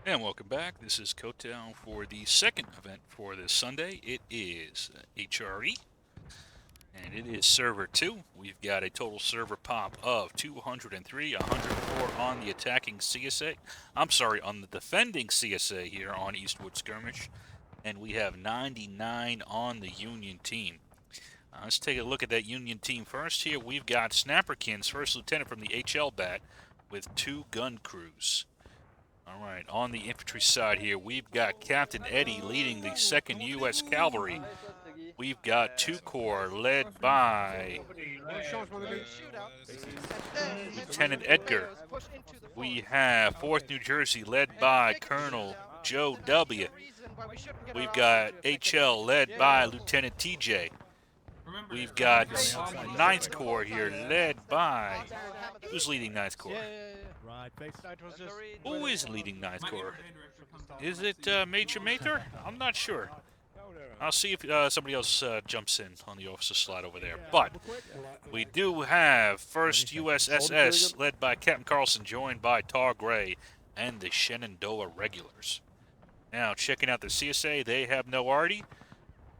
And welcome back. This is Kotow for the second event for this Sunday. It is HRE, and it is server 2. We've got a total server pop of 203, 104 on the attacking CSA. I'm sorry, on the defending CSA here on Eastwood Skirmish, and we have 99 on the Union team. Let's take a look at that Union team first. Here we've got Snapperkins, First Lieutenant from the HL BAT, with 2 gun crews. All right, on the infantry side here, we've got Captain Eddie leading the 2nd U.S. Cavalry. We've got 2 Corps led by Lieutenant Edgar. We have 4th New Jersey led by Colonel Joe W. We've got HL led by Lieutenant TJ. We've got 9th Corps here led by... Who's leading 9th Corps? Who is leading 9th Corps? Is it Major Mather? I'm not sure. I'll see if somebody else jumps in on the officer slot over there. But we do have 1st USSS led by Captain Carlson, joined by Tar Gray and the Shenandoah Regulars. Now, checking out the CSA, they have no arty,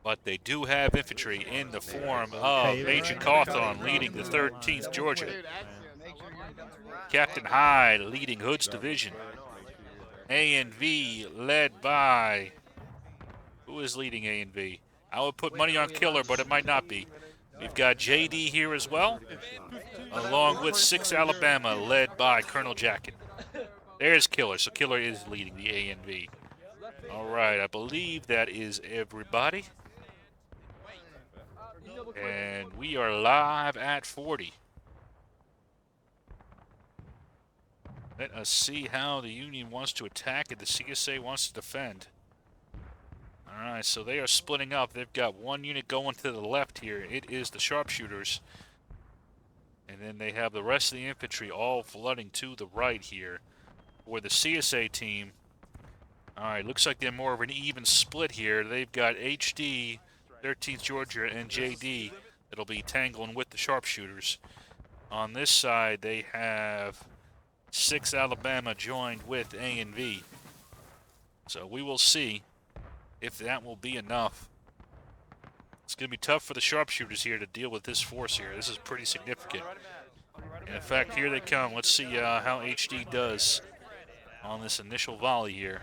but they do have infantry in the form of Major Cawthon leading the 13th Georgia. Captain Hyde leading Hood's division. A&V led by... Who is leading A&V? I would put money on Killer, but it might not be. We've got JD here as well, along with 6 Alabama led by Colonel Jacket. There's Killer, so Killer is leading the A&V. All right, I believe that is everybody. And we are live at 40. Let us see how the Union wants to attack and the CSA wants to defend. All right, so they are splitting up. They've got 1 unit going to the left here. It is the sharpshooters. And then they have the rest of the infantry all flooding to the right here. For the CSA team, all right, looks like they're more of an even split here. They've got HD, 13th Georgia, and JD that'll be tangling with the sharpshooters. On this side, they have 6 Alabama joined with A&V. So we will see if that will be enough. It's going to be tough for the sharpshooters here to deal with this force here. This is pretty significant. And in fact, here they come. Let's see how HD does on this initial volley here.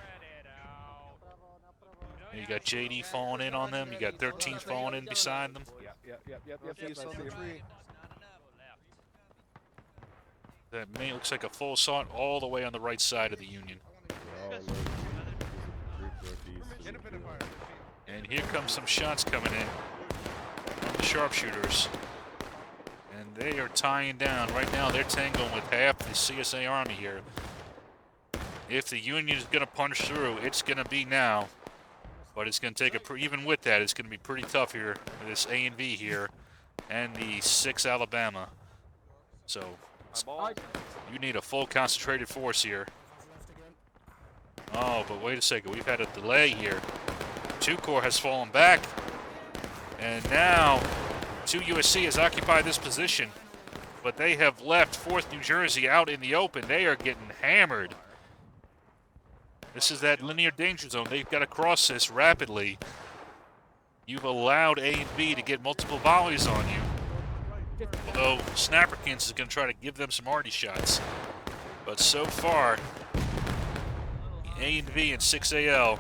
You got JD falling in on them. You got 13th falling in beside them. That may looks like a full assault all the way on the right side of the Union. And here comes some shots coming in from the sharpshooters. And they are tying down. Right now, they're tangling with half the CSA army here. If the Union is going to punch through, it's going to be now. But it's going to take even with that, it's going to be pretty tough here. This A&V here and the 6 Alabama. So you need a full concentrated force here. Oh, but wait a second. We've had a delay here. 2 Corps has fallen back. And now 2 USC has occupied this position. But they have left 4th New Jersey out in the open. They are getting hammered. This is that linear danger zone. They've got to cross this rapidly. You've allowed A and B to get multiple volleys on you. Although Snapperkins is going to try to give them some arty shots. But so far, A and B and 6AL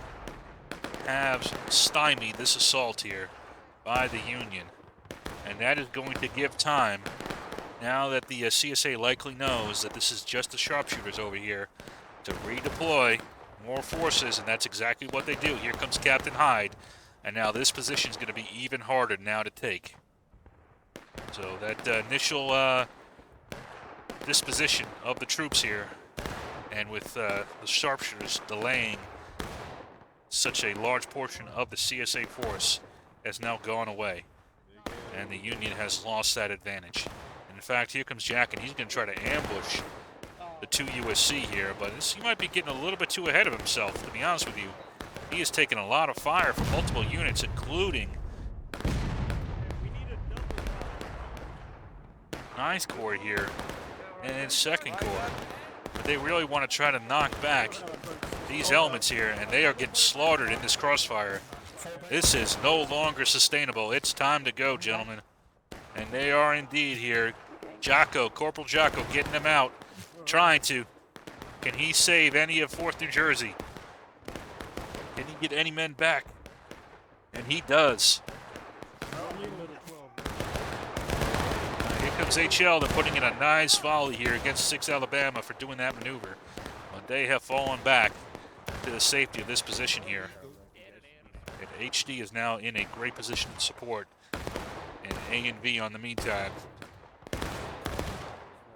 have stymied this assault here by the Union. And that is going to give time, now that the CSA likely knows that this is just the sharpshooters over here, to redeploy more forces, and that's exactly what they do. Here comes Captain Hyde, and now this position is going to be even harder now to take. So that initial disposition of the troops here, and with the sharpshooters delaying such a large portion of the CSA force, has now gone away, and the Union has lost that advantage. And in fact, here comes Jack, and he's going to try to ambush the 2 USC here, but he might be getting a little bit too ahead of himself, to be honest with you. He has taken a lot of fire from multiple units, including 9th Corps here and 2nd Corps. but they really want to try to knock back these elements here, and they are getting slaughtered in this crossfire. This is no longer sustainable. It's time to go, gentlemen. And they are indeed here. Jocko, Corporal Jocko, getting them out, trying to. Can he save any of 4th New Jersey? Can he get any men back? And he does. Here comes HL. They're putting in a nice volley here against 6 Alabama for doing that maneuver. But they have fallen back to the safety of this position here. And HD is now in a great position to support. And A and V on the meantime.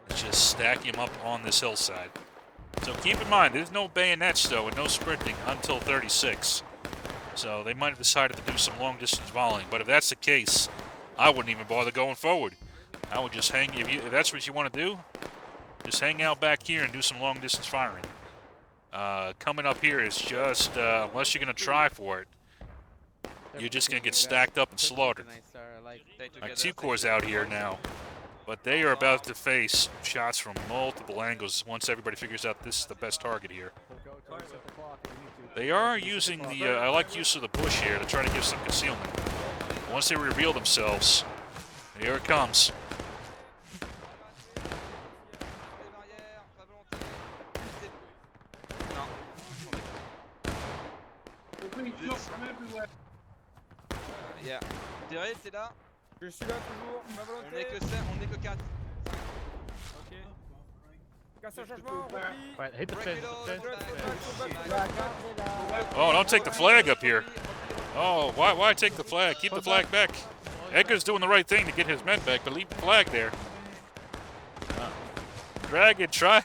Just stack him up on this hillside. So keep in mind, there's no bayonets though and no sprinting until 36. So they might have decided to do some long distance volleying. But if that's the case, I wouldn't even bother going forward. I would just hang, if that's what you want to do, just hang out back here and do some long distance firing. Coming up here is just, unless you're going to try for it, you're just going to get stacked up and slaughtered. Like 2 Corps out here now, but they are about to face shots from multiple angles once everybody figures out this is the best target here. They are using the, I like use of the bush here to try to give some concealment. Once they reveal themselves, here it comes. Yeah. Derrière, t'es là? Je suis là toujours, ma volonté. On est que 7, on est que 4. Ok. Casse un changement, repli. Right, hit the fence. Oh, don't take the flag up here. Oh, why take the flag? Keep the flag back. Edgar's doing the right thing to get his men back, but leave the flag there. Dragon, try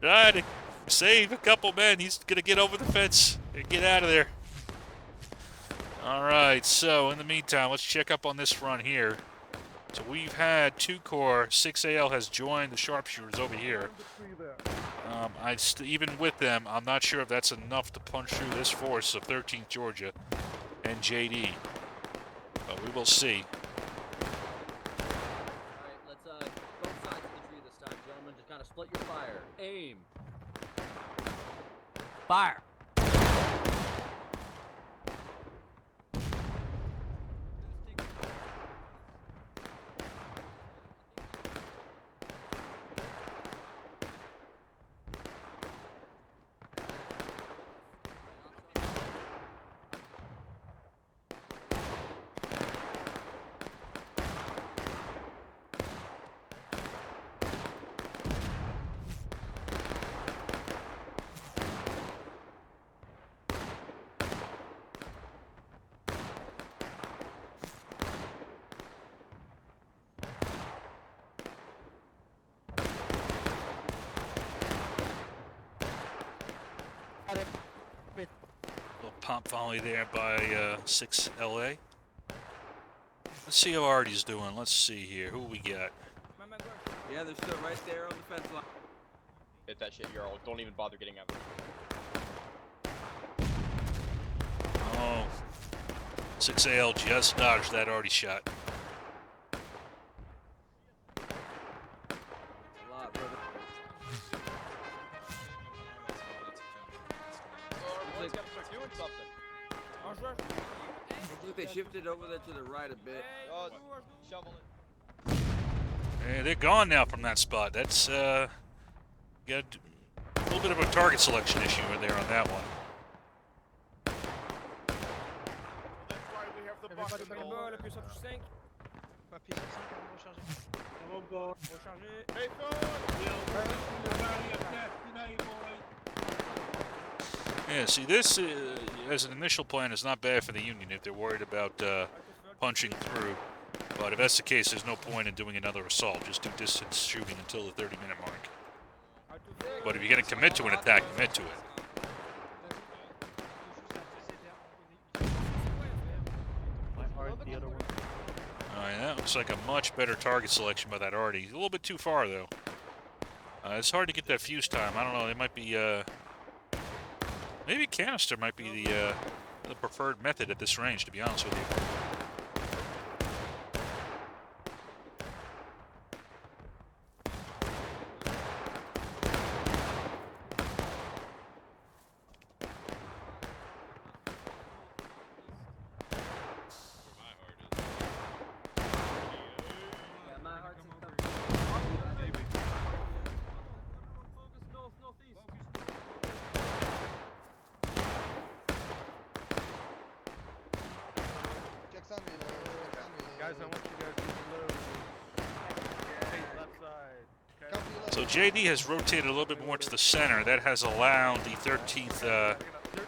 to save a couple men. He's going to get over the fence and get out of there. All right, so in the meantime, let's check up on this front here. So we've had 2 Corps, 6AL has joined the sharpshooters over here. Even with them, I'm not sure if that's enough to punch through this force of 13th Georgia and JD. But we will see. Alright, let's both sides of the tree this time, gentlemen. Just kind of split your fire. Aim. Fire. Little pump volley there by 6LA. Let's see how Artie's doing. Let's see here. Who we got? Yeah, they're still right there on the fence line. Hit that shit, Euro. Don't even bother getting out. Oh, 6AL just dodged that Artie shot. A lot, brother. Look, they shifted over there to the right a bit. Oh, shovel it. Hey, they're gone now from that spot. That's got a little bit of a target selection issue in there on that one. Everybody back in ball, appuyez sur touche 5. Papier sur 5 avant de recharger. Recharger. Yeah, see, this as an initial plan is not bad for the Union if they're worried about punching through. But if that's the case, there's no point in doing another assault. Just do distance shooting until the 30-minute mark. But if you're going to commit to an attack, commit to it. Alright, that looks like a much better target selection by that Artie. A little bit too far, though. It's hard to get that fuse time. I don't know, it might be... maybe canister might be the preferred method at this range, to be honest with you. Guys, I want you guys to load. Face left side. Okay. So JD has rotated a little bit more to the center. That has allowed the 13th,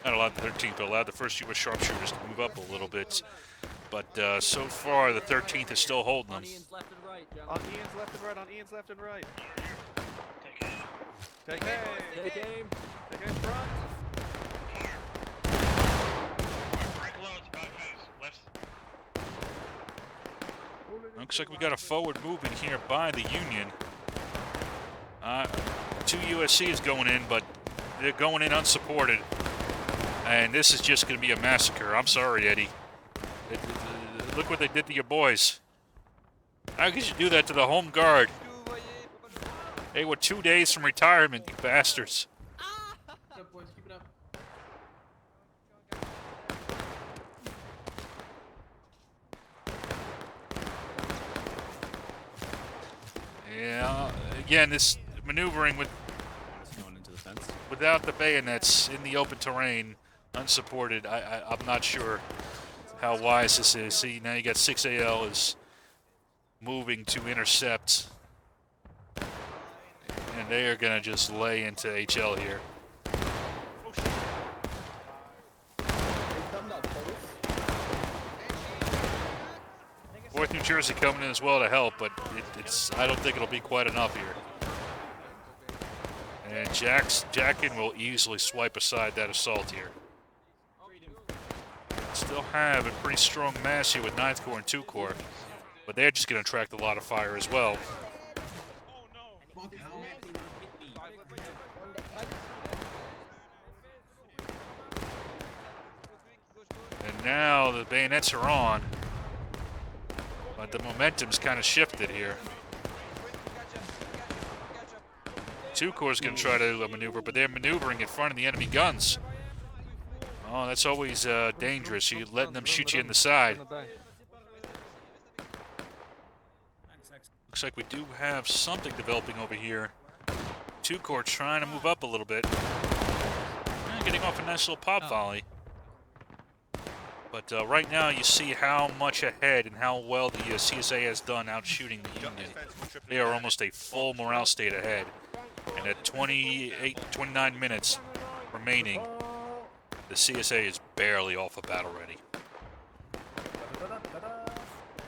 not allowed the 13th, but allowed the 1st U.S. sharpshooters to move up a little bit. But so far, the 13th is still holding them. On Ian's left and right, On gentlemen. Ian's left and right. On Ian's left and right. Take Take aim. aim. Take aim. Take aim front. Looks like we got a forward movement here by the Union. 2 USC is going in, but they're going in unsupported. And this is just going to be a massacre. I'm sorry, Eddie. Look what they did to your boys. How could you do that to the home guard? They were 2 days from retirement, you bastards. Yeah, again, this maneuvering Going into the fence. without the bayonets in the open terrain, unsupported, I'm not sure how wise this is. See, now you got 6AL is moving to intercept. And they are going to just lay into HL here. 4th New Jersey coming in as well to help, but I don't think it'll be quite enough here. And Jackin will easily swipe aside that assault here. Still have a pretty strong mass here with 9th Corps and 2 Corps, but they're just going to attract a lot of fire as well. And now the bayonets are on, but the momentum's kind of shifted here. 2 Corps is going to try to maneuver, but they're maneuvering in front of the enemy guns. Oh, that's always dangerous. You're letting them shoot you in the side. Looks like we do have something developing over here. 2 Corps trying to move up a little bit. And getting off a nice little pop volley. But right now you see how much ahead and how well the CSA has done out shooting the Union. They are almost a full morale state ahead. And at 29 minutes remaining, the CSA is barely off of battle ready.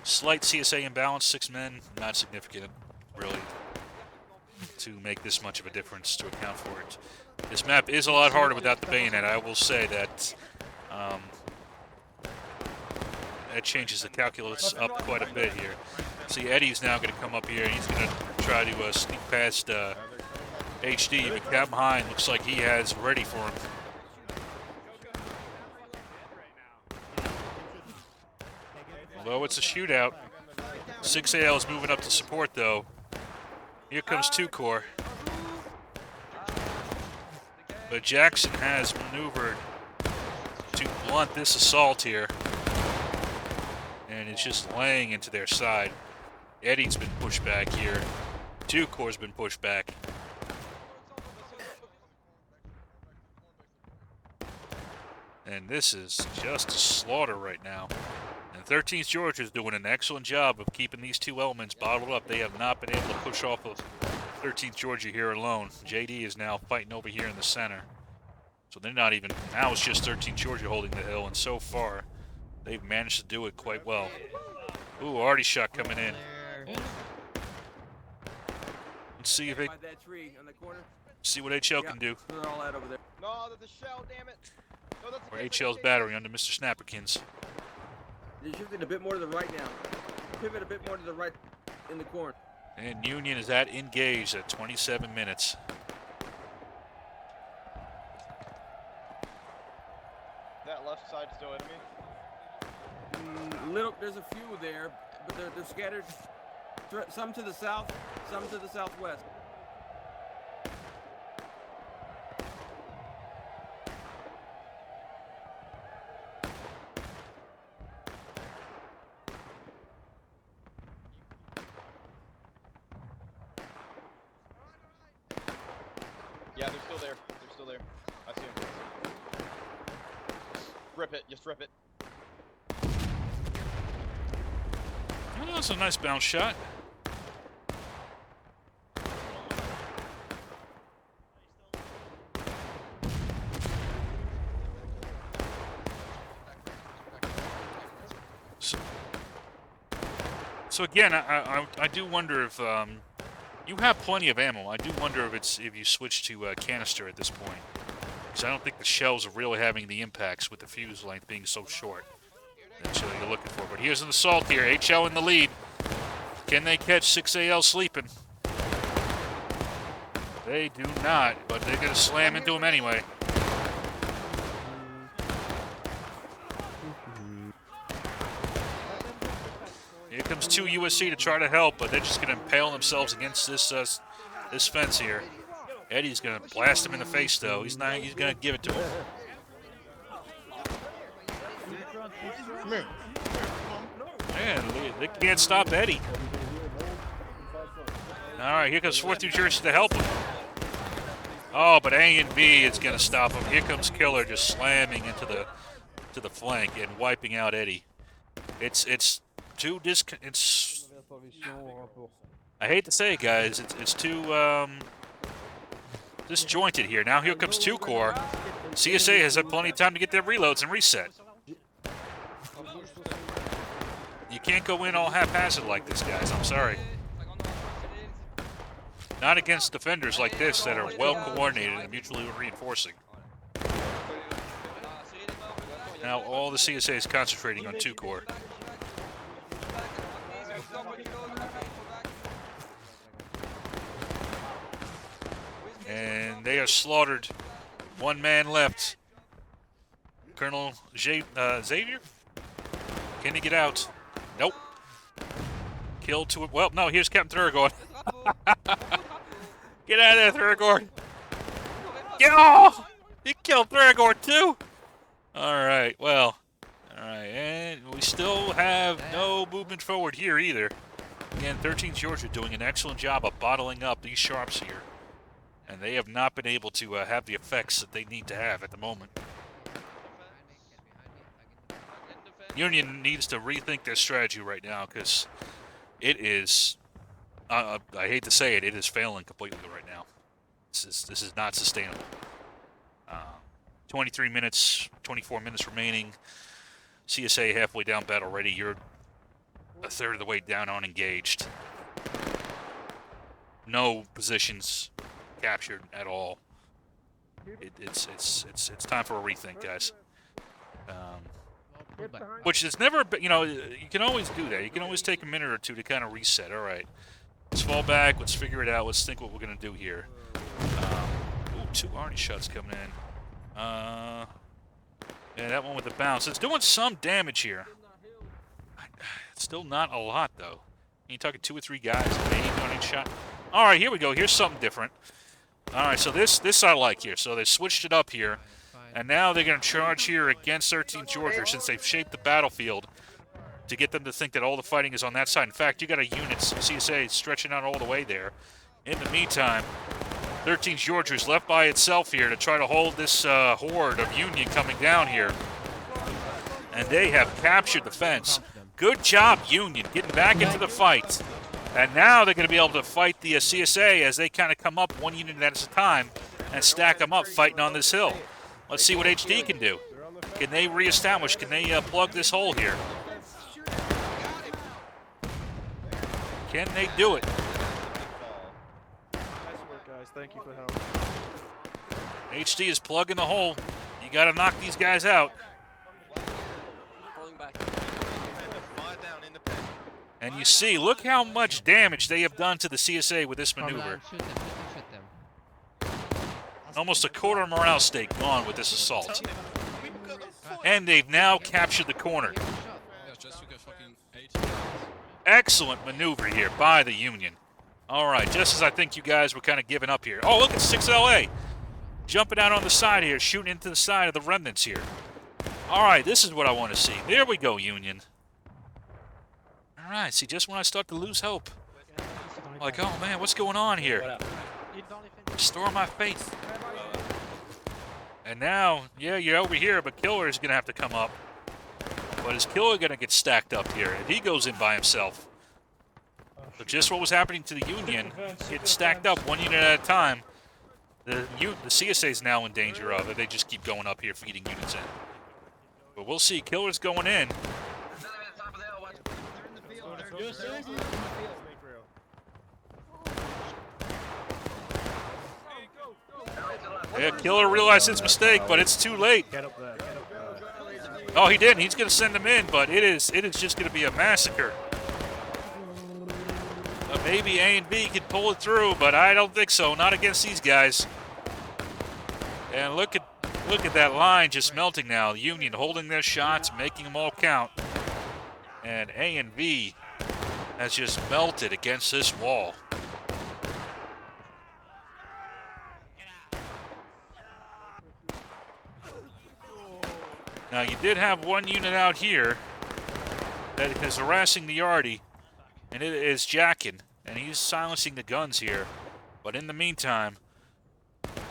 Slight CSA imbalance, 6 men, not significant, really, to make this much of a difference to account for it. This map is a lot harder without the bayonet. I will say that that changes the calculus up quite a bit here. See, Eddie's now going to come up here and he's going to try to sneak past HD, but Captain Hine looks like he has ready for him. Although it's a shootout, 6AL is moving up to support though. Here comes 2 Corps. But Jackson has maneuvered to blunt this assault here. And it's just laying into their side. Eddie's been pushed back here. 2 Corps been pushed back. And this is just a slaughter right now. And 13th Georgia is doing an excellent job of keeping these 2 elements bottled up. They have not been able to push off of 13th Georgia here alone. JD is now fighting over here in the center. So they're not even, now it's just 13th Georgia holding the hill, and so far, they've managed to do it quite well. Ooh, arty shot coming in. Let's see if they, That tree on the corner. see what HL can do. They're all out over there. No, that's a shell, damn it. No, that's Or HL's battery under Mr. Snapperkins. They're shifting a bit more to the right now. Pivot a bit more to the right in the corner. And Union is at engaged at 27 minutes. That left side still enemy. There's a few there, but they're scattered. Some to the south, some to the southwest. Yeah, they're still there. They're still there. I see them. Rip it. Just rip it. Oh, that's a nice bounce shot. So again, I do wonder if you have plenty of ammo. I do wonder if you switch to canister at this point, because I don't think the shells are really having the impacts with the fuse length being so short. That's what you're looking for. But here's an assault here. HL in the lead. Can they catch 6AL sleeping? They do not, but they're going to slam into him anyway. Here comes 2 USC to try to help, but they're just going to impale themselves against this this fence here. Eddie's going to blast him in the face, though. He's going to give it to him. Come here. Man, they can't stop Eddie. All right, here comes 4th New Jersey to help him. Oh, but A and B is going to stop him. Here comes Killer just slamming into the flank and wiping out Eddie. It's I hate to say it, guys. It's too disjointed here. Now here comes 2 Corps. CSA has had plenty of time to get their reloads and reset. You can't go in all haphazard like this, guys. I'm sorry. Not against defenders like this that are well coordinated and mutually reinforcing. Now all the CSA is concentrating on 2 Corps. And they are slaughtered. 1 man left. Colonel Xavier? Can he get out? Nope. Killed 2. Well, no, here's Captain Thurgood. Get out of there, Thurgood. Get off! He killed Thurgood too. All right, well. All right, and we still have no movement forward here either. Again, 13th Georgia doing an excellent job of bottling up these sharps here. And they have not been able to have the effects that they need to have at the moment. Union needs to rethink their strategy right now because it is, I hate to say it, it is failing completely right now. This is not sustainable. 23 minutes, 24 minutes remaining. CSA halfway down battle ready. You're a third of the way down on engaged. No positions captured at all. It's time for a rethink, guys. Which is never, you know, you can always do that. You can always take a minute or 2 to kind of reset. All right, let's fall back. Let's figure it out. Let's think what we're gonna do here. Ooh, 2 Arnie shots coming in. Yeah, that one with the bounce. It's doing some damage here. It's still not a lot though. You're talking 2 or 3 guys aiming on each shot. All right, here we go. Here's something different. All right, so this I like here. So they switched it up here. And now they're going to charge here against 13th Georgia since they've shaped the battlefield to get them to think that all the fighting is on that side. In fact, you got a unit, CSA, stretching out all the way there. In the meantime, 13th Georgia is left by itself here to try to hold this horde of Union coming down here. And they have captured the fence. Good job, Union, getting back into the fight. And now they're going to be able to fight the CSA as they kind of come up 1 unit at a time and stack them up fighting on this hill. Let's see what HD can do. Can they reestablish? Can they plug this hole here? Can they do it? Nice work, guys. Thank you for help. HD is plugging the hole. You got to knock these guys out. And you see, look how much damage they have done to the CSA with this maneuver. Almost a quarter morale stake gone with this assault. And they've now captured the corner. Excellent maneuver here by the Union. All right, just as I think you guys were kind of giving up here. Oh, look at 6LA. Jumping out on the side here, shooting into the side of the remnants here. All right, this is what I want to see. There we go, Union. All right, see, just when I start to lose hope. Like, oh, man, what's going on here? Restore my faith. And now, yeah, you're over here, but Killer is going to have to come up. But is Killer going to get stacked up here? If he goes in by himself, So just what was happening to the Union, getting stacked up one unit at a time. The CSA is now in danger of it. They just keep going up here, feeding units in. But we'll see. Killer's going in. Yeah, Killer realized his mistake, but it's too late. Get up there. Get up there. Oh, he didn't. He's going to send them in, but it is just going to be a massacre. Maybe A and B can pull it through, but I don't think so. Not against these guys. And look at that line just melting now. The Union holding their shots, making them all count. And A and B has just melted against this wall. Now, you did have one unit out here that is harassing the Yardie, and it is Jackin, and he's silencing the guns here. But in the meantime,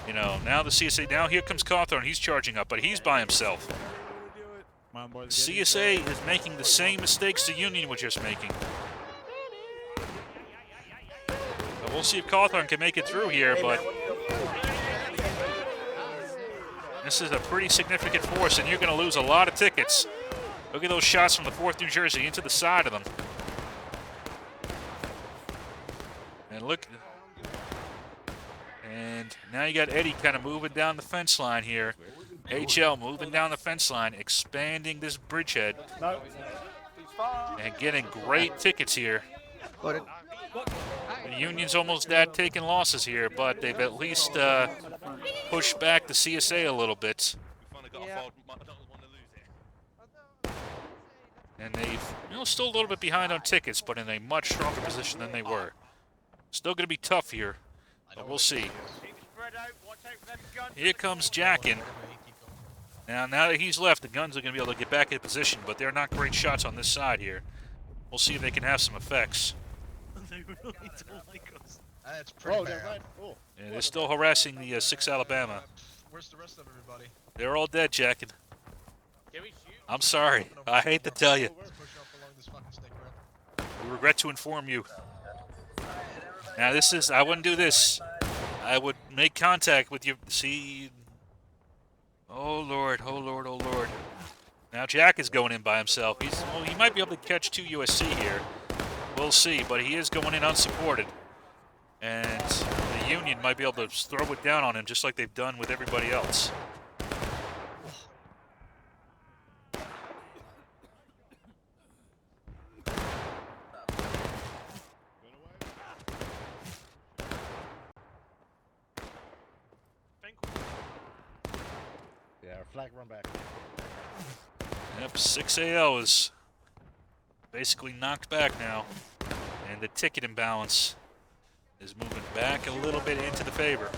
you know, now the CSA, now here comes Cawthorn, he's charging up, but he's by himself. CSA is making the same mistakes the Union were just making. But we'll see if Cawthorn can make it through here, but this is a pretty significant force, and you're going to lose a lot of tickets. Look at those shots from the 4th New Jersey into the side of them. And look. And now you got Eddie kind of moving down the fence line here. HL moving down the fence line, expanding this bridgehead. And getting great tickets here. The Union's almost at taking losses here, but they've at least pushed back the CSA a little bit. And they've, you know, still a little bit behind on tickets, but in a much stronger position than they were. Still going to be tough here, but we'll see. Here comes Jackin. Now that he's left, the guns are going to be able to get back in position, but they're not great shots on this side here. We'll see if they can have some effects. They really don't like us. That's pretty bad. And they're still harassing the 6 Alabama. Where's the rest of everybody? They're all dead, Jackin. I'm sorry. I hate to tell you. We regret to inform you. Now this is, I wouldn't do this. I would make contact with you. See. Oh Lord, oh Lord, oh Lord. Now Jack is going in by himself. Well, he might be able to catch 2 USC here. We'll see, but he is going in unsupported. And the Union might be able to throw it down on him just like they've done with everybody else. Yeah, our flag run back. Yep, 6AL is basically knocked back now. And the ticket imbalance is moving back a little bit into the favor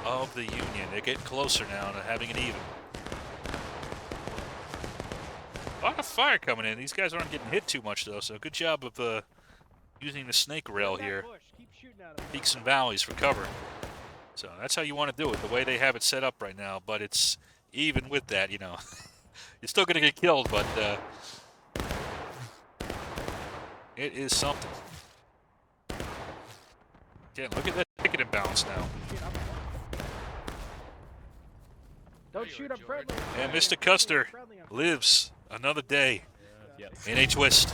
of the Union. They're getting closer now to having it even. A lot of fire coming in. These guys aren't getting hit too much, though, so good job of using the snake rail here. Peaks and valleys for cover. So that's how you want to do it, the way they have it set up right now. But it's even with that, you know. You're still going to get killed, but it is something. Again, look at that ticket imbalance now. Don't shoot up friendly. And Mr. Custer lives another day in H West.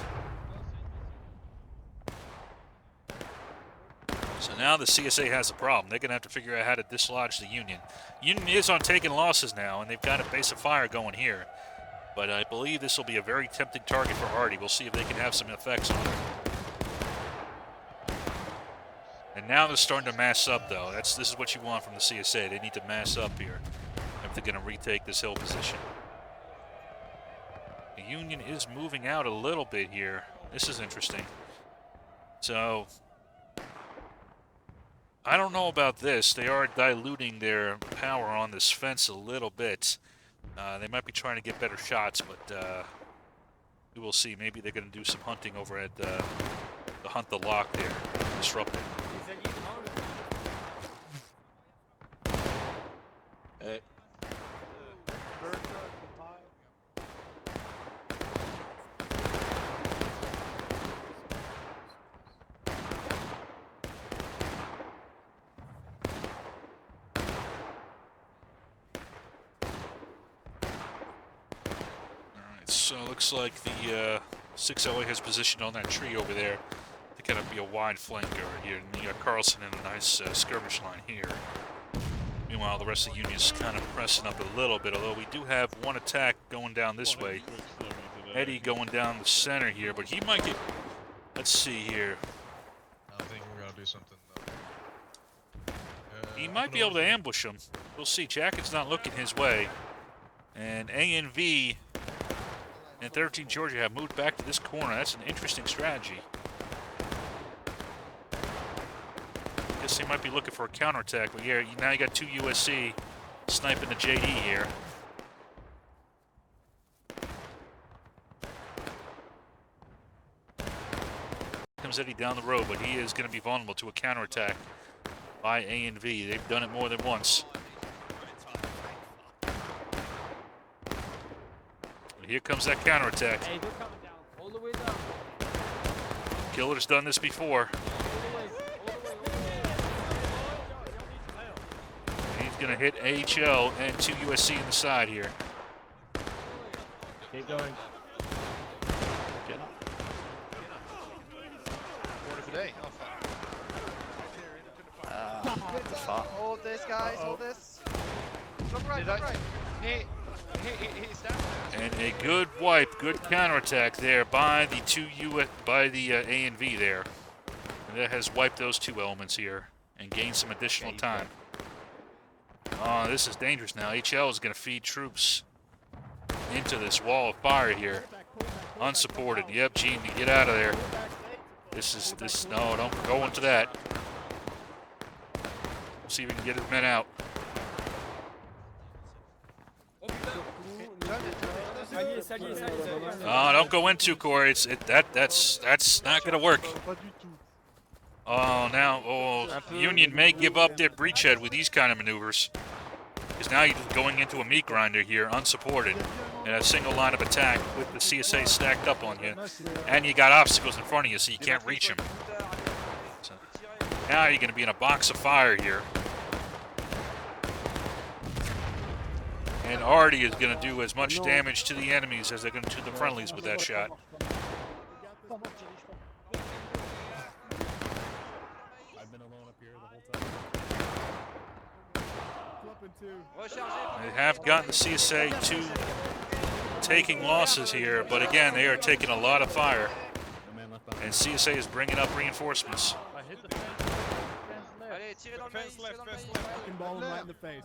So now the CSA has a problem. They're going to have to figure out how to dislodge the Union. Union is on taking losses now, and they've got a base of fire going here. But I believe this will be a very tempting target for Artie. We'll see if they can have some effects on it. And now they're starting to mass up, though. This is what you want from the CSA. They need to mass up here if they're going to retake this hill position. The Union is moving out a little bit here. This is interesting. So I don't know about this. They are diluting their power on this fence a little bit. They might be trying to get better shots, but we will see. Maybe they're going to do some hunting over at the Hunt the Lock there, disrupting. Hey. So it looks like the 6LA has positioned on that tree over there to kind of be a wide flanker here. And you got Carlson in a nice skirmish line here. Meanwhile, the rest of the Union's kind of pressing up a little bit, although we do have one attack going down this way. Eddie going down the center here, but he might get... Let's see here. I think we're gonna do something though. He might be able to ambush him. We'll see. Jacket's not looking his way. And ANV and 13 Georgia have moved back to this corner. That's an interesting strategy. Guess they might be looking for a counterattack, but yeah, now you got 2 USC sniping the JD here. Comes Eddie down the road, but he is going to be vulnerable to a counterattack by ANV. They've done it more than once. But here comes that counterattack. Hey, they're coming down. All the way down. Killer's done this before. He's going to hit AHL and 2 USC in the side here. Keep going. Order today. Oh fuck. Hold this, guys. Hold this. Look right. Did Look I- right. He's down. And a good wipe, good counterattack there by the ANV there. And that has wiped those 2 elements here and gained some additional time. Oh, this is dangerous now. HL is going to feed troops into this wall of fire here. Unsupported. Yep, Gene, you get out of there. No, don't go into that. We'll see if we can get his men out. Oh, don't go into Corey. That's not gonna work. Union may give up their breachhead with these kind of maneuvers, because now you're going into a meat grinder here, unsupported, in a single line of attack with the CSA stacked up on you, and you got obstacles in front of you, so you can't reach them. So now you're gonna be in a box of fire here. And Artie is going to do as much damage to the enemies as they're going to the friendlies with that shot. I've been alone up here the whole time. They have gotten the CSA to taking losses here, but again, they are taking a lot of fire. No man left behind. And CSA is bringing up reinforcements. I hit the fence left. Fucking ball him right in the face.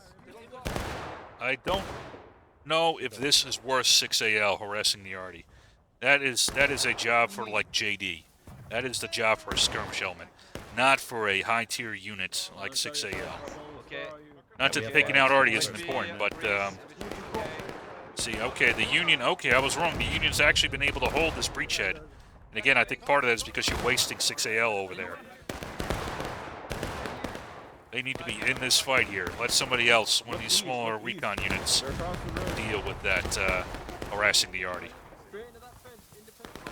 I don't know if this is worth 6AL harassing the Artie. That is a job for like JD. That is the job for a skirmish element, not for a high tier unit like 6AL. Okay. Not that taking out Artie isn't important, but see, okay, the Union, okay, I was wrong. The Union's actually been able to hold this breachhead. And again, I think part of that is because you're wasting 6AL over there. They need to be in this fight here. Let somebody else, one of these smaller recon units, deal with that harassing the Artie. Straight into that fence, independent.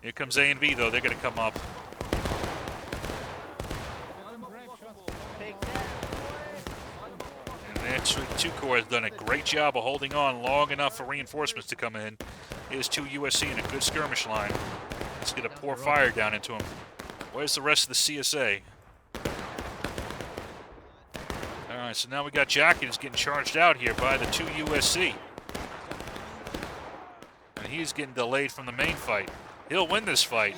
Here comes A&B, though. They're going to come up. And their 2 Corps has done a great job of holding on long enough for reinforcements to come in. Here's 2 USC in a good skirmish line. It's going to pour fire down into them. Where's the rest of the CSA? Alright, so now we got Jacket is getting charged out here by the 2 USC. And he's getting delayed from the main fight. He'll win this fight.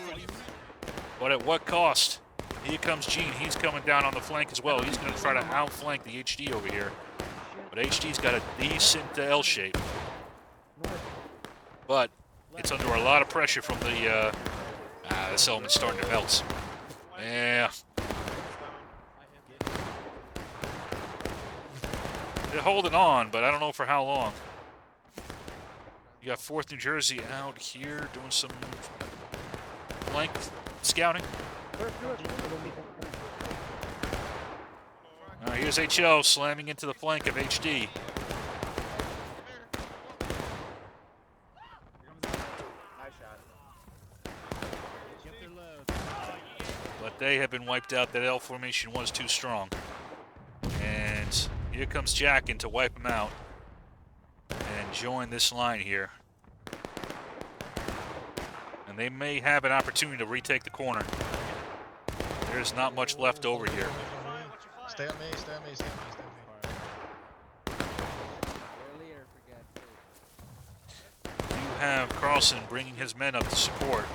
But at what cost? Here comes Gene. He's coming down on the flank as well. He's going to try to outflank the HD over here. But HD's got a decent L shape. But it's under a lot of pressure from the... this element's starting to melt. Yeah. They're holding on, but I don't know for how long. You got 4th New Jersey out here doing some flank scouting. All right, here's HL slamming into the flank of HD. But they have been wiped out. That L formation was too strong. And here comes Jack in to wipe him out and join this line here. And they may have an opportunity to retake the corner. There's not much left over here. Stay on me, stay on me, stay on me, stay on me. Earlier, for God's sake. You have Carlson bringing his men up to support.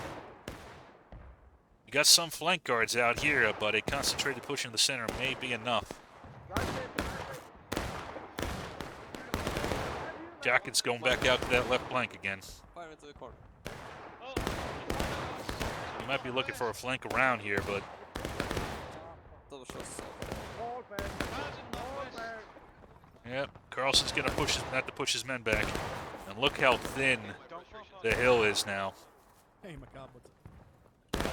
You got some flank guards out here, but a concentrated push in the center may be enough. Jacket's going back out to that left flank again. Fire into the corner. You might be looking for a flank around here, but Double shots. yep, Carlson's gonna have to push his men back. And look how thin the hill is now. Hey, Macabre, what's up?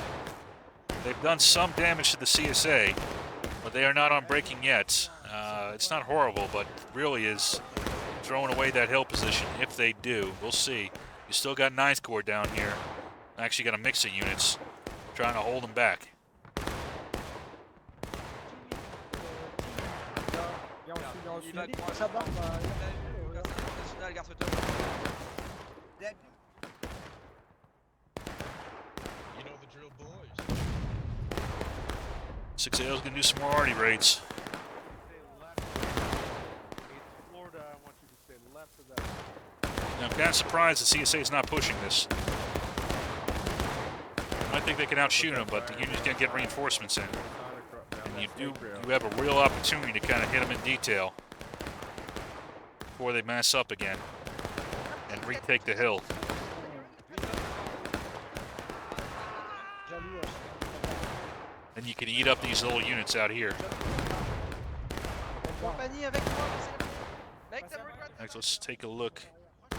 They've done some damage to the CSA, but they are not on breaking yet. It's not horrible, but really is throwing away that hill position. If they do, we'll see. You still got 9th Corps down here. Actually got a mix of units trying to hold them back. You know the drill, boys. 6AL's gonna do some more arty raids. Stay left. Florida, I want you to stay left of that. Now, I'm kind of surprised the CSA is not pushing this. I think they can outshoot them, but the Union's gonna get reinforcements in. And you have a real opportunity to kind of hit them in detail before they mass up again and retake the hill. And you can eat up these little units out here. Next, let's take a look at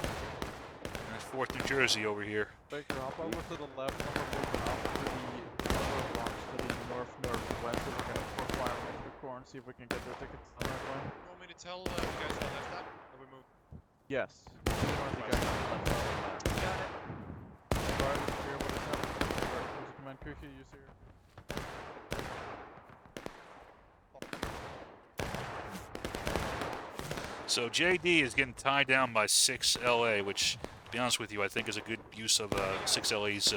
4th New Jersey over here. Baker, hop over to the left, and we're moving up to the other blocks to the north-northwest, and we're going to profile over the core and see if we can get their tickets on that line. You want me to tell you guys to the left that? Or we move? Yes. You guys on the left. Got it. Guard, here, what is happening? There's a command cookie, you see her. So JD is getting tied down by 6LA, which, to be honest with you, I think is a good use of 6LA's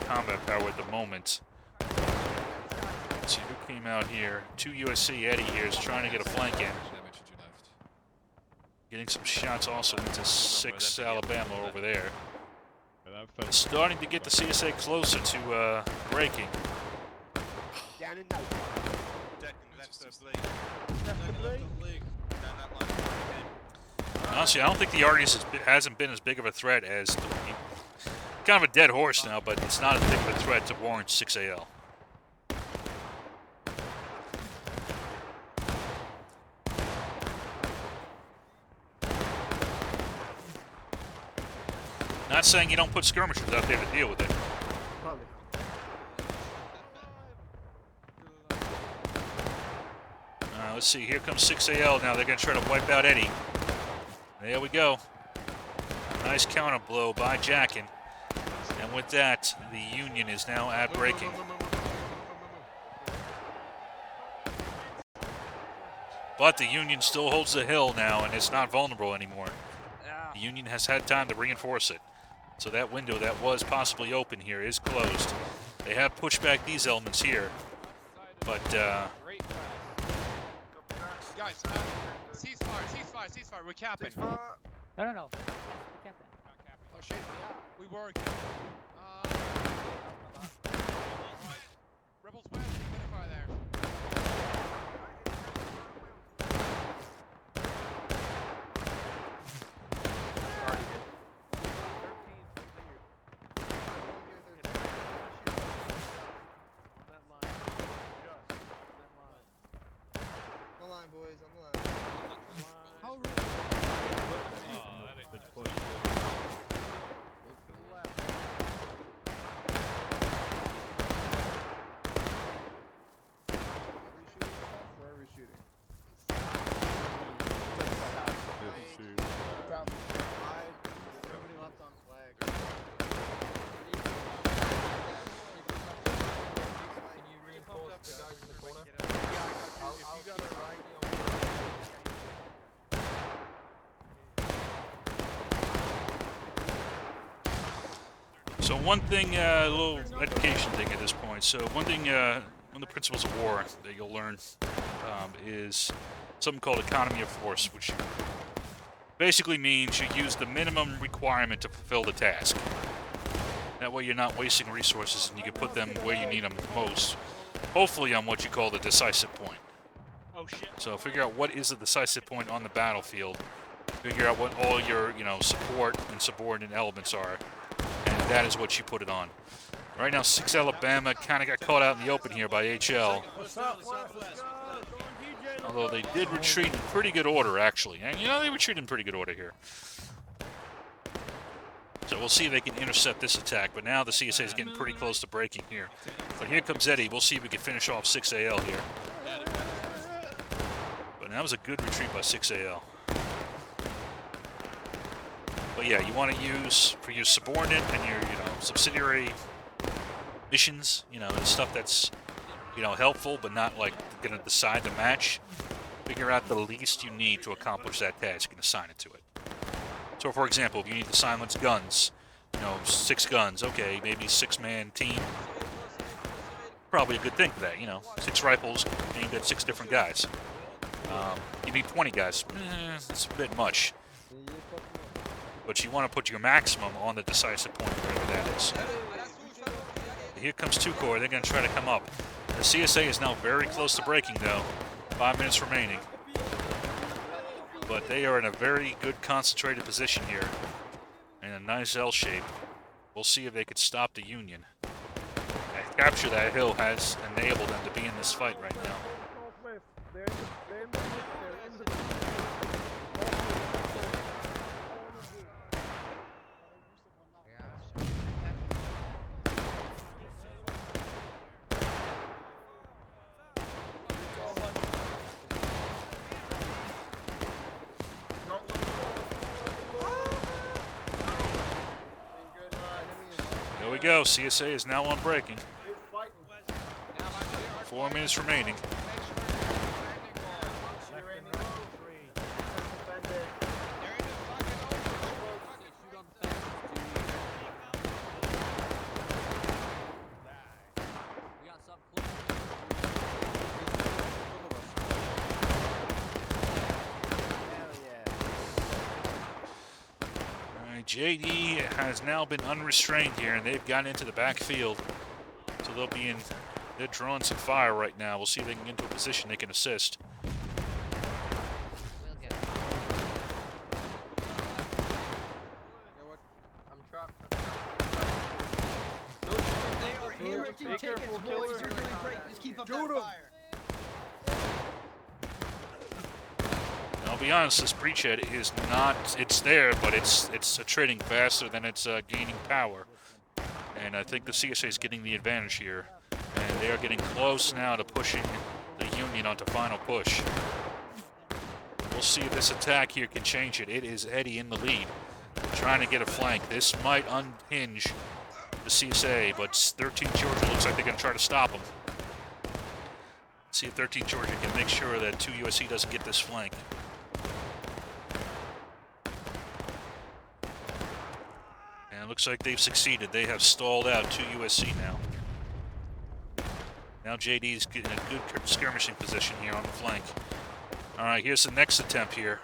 combat power at the moment. Let's see who came out here. 2 USC. Eddie here is trying to get a flank in. Getting some shots also into 6 Alabama over there. It's starting to get the CSA closer to breaking. Honestly, I don't think the Argus hasn't been as big of a threat as kind of a dead horse now, but it's not as big of a threat to warrant 6AL. Not saying you don't put skirmishers out there to deal with it. Let's see, here comes 6AL now. They're going to try to wipe out Eddie. There we go. Nice counter blow by Jackin. And with that, the Union is now at breaking. But the Union still holds the hill now, and it's not vulnerable anymore. The Union has had time to reinforce it. So that window that was possibly open here is closed. They have pushed back these elements here. But, Guys, ceasefire, we're capping. No. Oh shit, we were. Rebels west, fire there. Boys, on the line. How So one thing, a little education thing at this point. So one thing, one of the principles of war that you'll learn is something called economy of force, which basically means you use the minimum requirement to fulfill the task. That way you're not wasting resources and you can put them where you need them most. Hopefully on what you call the decisive point. Oh shit. So figure out what is the decisive point on the battlefield. Figure out what all your, support and subordinate elements are. And that is what you put it on. Right now, 6 Alabama kind of got caught out in the open here by HL. Although they did retreat in pretty good order, actually. And, they retreated in pretty good order here. So we'll see if they can intercept this attack. But now the CSA is getting pretty close to breaking here. But here comes Eddie. We'll see if we can finish off 6AL here. But that was a good retreat by 6AL. But yeah, you want to use, for your subordinate and your, subsidiary missions, the stuff that's, helpful but not, like, going to decide the match. Figure out the least you need to accomplish that task and assign it to it. So, for example, if you need to silence guns, 6 guns, okay, maybe 6-man team. Probably a good thing for that, 6 rifles aimed at 6 different guys. You need 20 guys. That's a bit much. But you want to put your maximum on the decisive point, wherever that is. Here comes 2 Corps. They're going to try to come up. The CSA is now very close to breaking, though. 5 minutes remaining. But they are in a very good concentrated position here. In a nice L shape. We'll see if they could stop the Union. Capture that hill has enabled them to be in this fight right now. There we go. CSA is now on breaking. 4 minutes remaining. JD has now been unrestrained here, and they've gotten into the backfield. So they're drawing some fire right now. We'll see if they can get into a position they can assist. I'll be honest, this breachhead is not, it's there, but it's attriting faster than it's gaining power. And I think the CSA is getting the advantage here. And they are getting close now to pushing the Union onto final push. We'll see if this attack here can change it. It is Eddie in the lead, trying to get a flank. This might unhinge the CSA, but 13 Georgia looks like they're going to try to stop them. See if 13 Georgia can make sure that 2 USC doesn't get this flank. And it looks like they've succeeded. They have stalled out 2 USC now. Now JD's getting a good skirmishing position here on the flank. All right, here's the next attempt here.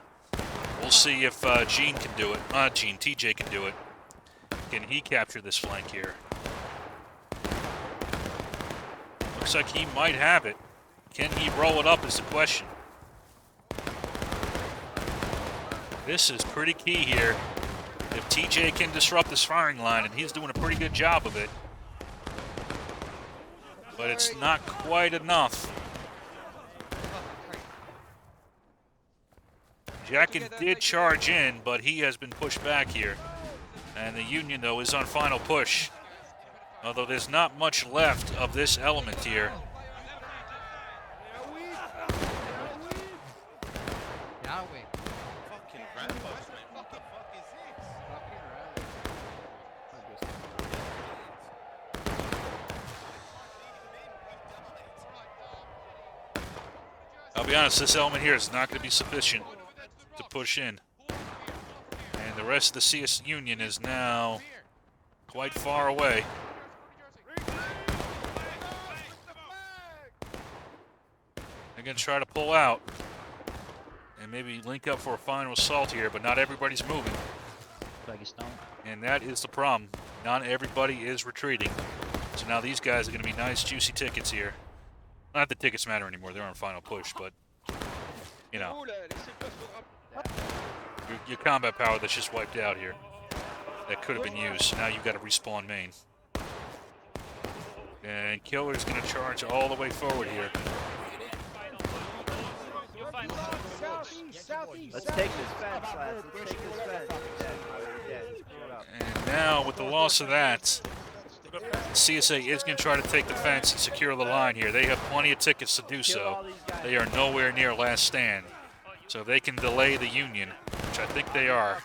We'll see if Gene can do it. TJ can do it. Can he capture this flank here? Looks like he might have it. Can he roll it up is the question. This is pretty key here. If TJ can disrupt this firing line, and he's doing a pretty good job of it. But it's not quite enough. Jackin did charge in, but he has been pushed back here. And the Union, though, is on final push. Although there's not much left of this element here. I'll be honest, this element here is not going to be sufficient to push in. And the rest of the CS Union is now quite far away. They're going to try to pull out and maybe link up for a final assault here, but not everybody's moving. And that is the problem. Not everybody is retreating. So now these guys are going to be nice, juicy tickets here. Not that tickets matter anymore. They're on final push, but, you know, Oh là, laissez place au drap. your combat power that's just wiped out here. That could have been used. So now you've got to respawn main. And Killer's going to charge all the way forward here. Let's take this fence, lads. Let's take this fence. And now, with the loss of that, CSA is going to try to take the fence and secure the line here. They have plenty of tickets to do so. They are nowhere near last stand. So if they can delay the Union, which I think they are,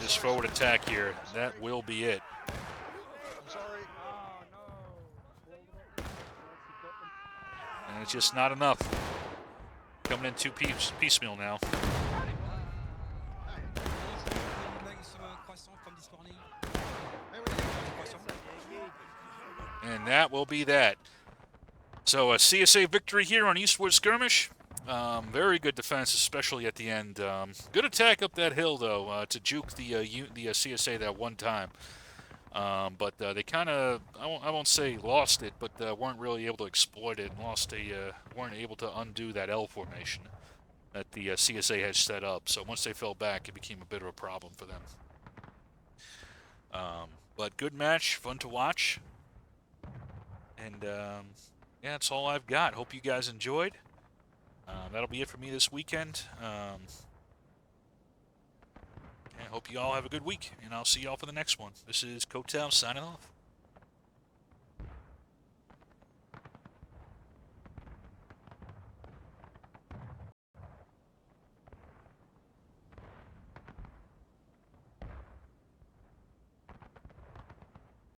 this forward attack here, that will be it. I'm sorry. And it's just not enough. Coming in piecemeal now. And that will be that. So a CSA victory here on Eastwood Skirmish. Very good defense, especially at the end. Good attack up that hill, though, to juke the CSA that one time. But they kind of, I won't say lost it, but weren't really able to exploit it and weren't able to undo that L formation that the CSA had set up. So once they fell back, it became a bit of a problem for them. But good match, fun to watch. And yeah, that's all I've got. Hope you guys enjoyed. That'll be it for me this weekend. I hope you all have a good week, and I'll see you all for the next one. This is Kotel signing off.